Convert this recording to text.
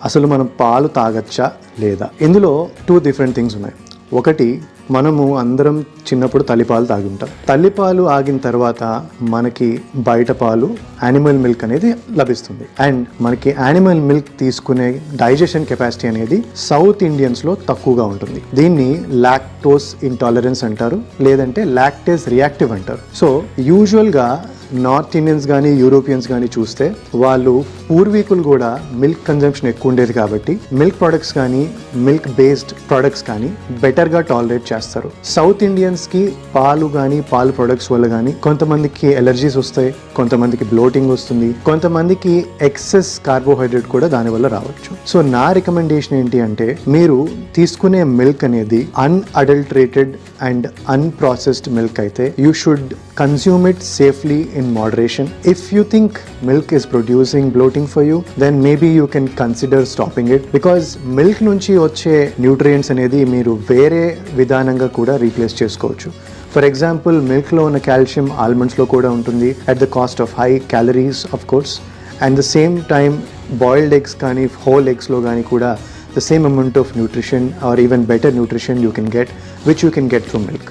అసలు మనం పాలు తాగచ్చా లేదా? ఇందులో 2 డిఫరెంట్ థింగ్స్ ఉన్నాయి. ఒకటి, మనము అందరం చిన్నప్పుడు తల్లిపాలు తాగి ఉంటాం. తల్లిపాలు ఆగిన తర్వాత మనకి బయట పాలు యానిమల్ మిల్క్ అనేది లభిస్తుంది. అండ్ మనకి యానిమల్ మిల్క్ తీసుకునే డైజెషన్ కెపాసిటీ అనేది సౌత్ ఇండియన్స్లో తక్కువగా ఉంటుంది. దీన్ని లాక్టోస్ ఇంటాలరెన్స్ అంటారు, లేదంటే లాక్టేజ్ రియాక్టివ్ అంటారు. సో యూజువల్గా నార్త్ ఇండియన్స్ కానీ యూరోపియన్స్ కానీ చూస్తే వాళ్ళు పూర్వీకులు కూడా మిల్క్ కన్జంప్షన్ ఎక్కువ ఉండేది కాబట్టి మిల్క్ ప్రొడక్ట్స్ కానీ మిల్క్ బేస్డ్ ప్రొడక్ట్స్ కానీ బెటర్గా టాలరేట్ చేస్తారు. సౌత్ ఇండియన్స్కి పాలు కానీ పాలు ప్రొడక్ట్స్ వల్ల కానీ కొంతమందికి ఎలర్జీస్ వస్తాయి, కొంతమందికి బ్లోటింగ్ వస్తుంది, కొంతమందికి ఎక్సెస్ కార్బోహైడ్రేట్ కూడా దానివల్ల రావచ్చు. సో నా రికమెండేషన్ ఏంటి అంటే, మీరు తీసుకునే మిల్క్ అనేది అన్అడల్టరేటెడ్ అండ్ అన్ప్రాసెస్డ్ మిల్క్ అయితే you should consume it safely in moderation. If you think milk is producing bloating for you, then maybe you can consider stopping it, because milk nunchi వచ్చే nutrients అనేది మీరు వేరే విధానంగా కూడా replace చేసుకోవచ్చు. For example, మిల్క్లో ఉన్న calcium ఆల్మండ్స్లో కూడా ఉంటుంది, at the cost of high calories of course. And the same time boiled eggs కానీ హోల్ ఎగ్స్లో కానీ కూడా the same amount of nutrition or even better nutrition you can get, which you can get from milk.